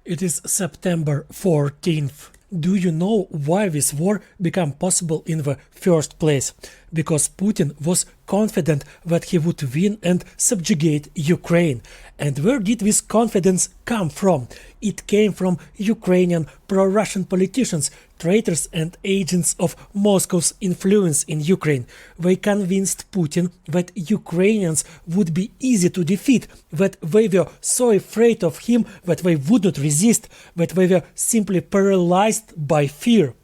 It is September 14th. Do you know why this war became possible in the first place? Because Putin was confident that he would win and subjugate Ukraine. And where did this confidence come from? It came from Ukrainian pro-Russian politicians, traitors and agents of Moscow's influence in Ukraine. They convinced Putin that Ukrainians would be easy to defeat, that they were so afraid of him that they would not resist, that they were simply paralyzed by fear.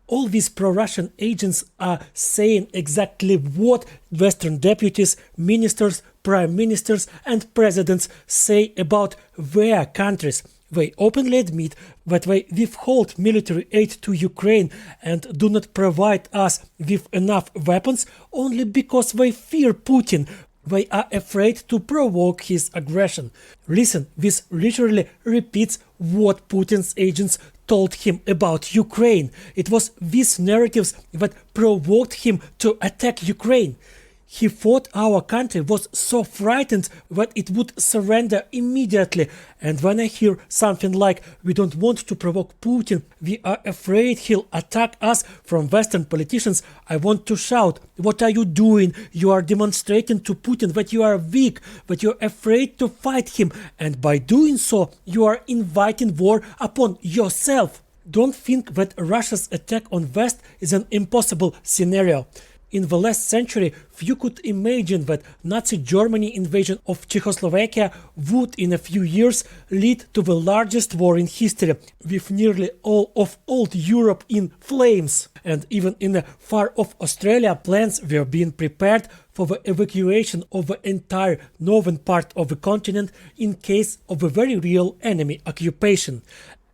All these pro-Russian agents are saying exactly what Western deputies, ministers, prime ministers and presidents say about their countries. They openly admit that they withhold military aid to Ukraine and do not provide us with enough weapons only because they fear Putin. They are afraid to provoke his aggression. Listen, this literally repeats what Putin's agents told him about Ukraine. It was these narratives that provoked him to attack Ukraine. He thought our country was so frightened that it would surrender immediately. And when I hear something like, we don't want to provoke Putin, we are afraid he'll attack us from Western politicians, I want to shout, what are you doing? You are demonstrating to Putin that you are weak, that you're afraid to fight him. And by doing so, you are inviting war upon yourself. Don't think that Russia's attack on West is an impossible scenario. In the last century, few could imagine that Nazi Germany invasion of Czechoslovakia would in a few years lead to the largest war in history, with nearly all of old Europe in flames. And even in the far-off Australia, plans were being prepared for the evacuation of the entire northern part of the continent in case of a very real enemy occupation.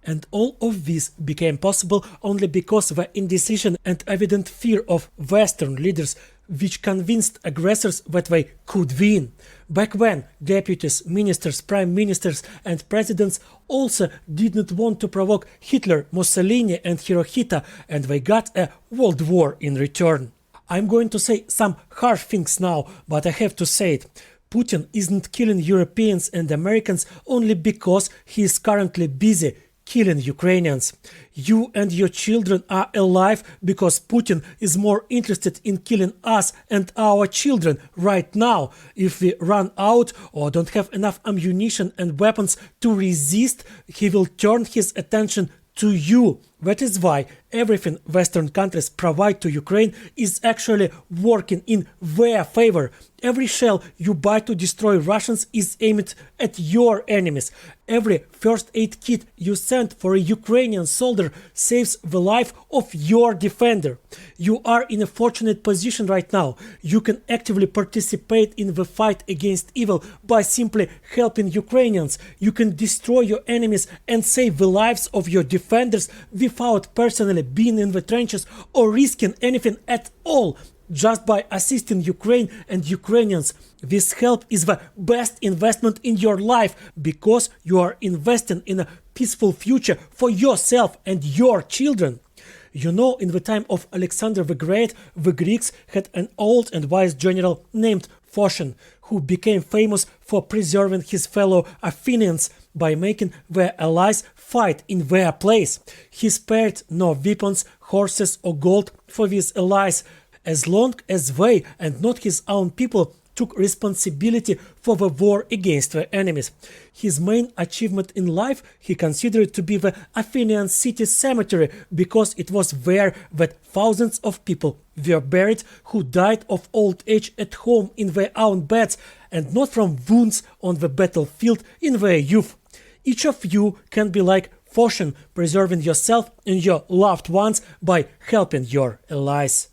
And all of this became possible only because of the indecision and evident fear of Western leaders, which convinced aggressors that they could win. Back when, deputies, ministers, prime ministers and presidents also did not want to provoke Hitler, Mussolini and Hirohito, and they got a world war in return. I'm going to say some harsh things now, but I have to say it. Putin isn't killing Europeans and Americans only because he is currently busy killing Ukrainians. You and your children are alive because Putin is more interested in killing us and our children right now. If we run out or don't have enough ammunition and weapons to resist, he will turn his attention to you. That is why everything Western countries provide to Ukraine is actually working in their favor. Every shell you buy to destroy Russians is aimed at your enemies. Every first aid kit you send for a Ukrainian soldier saves the life of your defender. You are in a fortunate position right now. You can actively participate in the fight against evil by simply helping Ukrainians. You can destroy your enemies and save the lives of your defenders without personally being in the trenches or risking anything at all. Just by assisting Ukraine and Ukrainians. This help is the best investment in your life because you are investing in a peaceful future for yourself and your children. You know, in the time of Alexander the Great, the Greeks had an old and wise general named Phocion, who became famous for preserving his fellow Athenians by making their allies fight in their place. He spared no weapons, horses or gold for these allies, as long as they and not his own people took responsibility for the war against their enemies. His main achievement in life he considered to be the Athenian city cemetery, because it was there that thousands of people were buried who died of old age at home in their own beds and not from wounds on the battlefield in their youth. Each of you can be like Phocion, preserving yourself and your loved ones by helping your allies.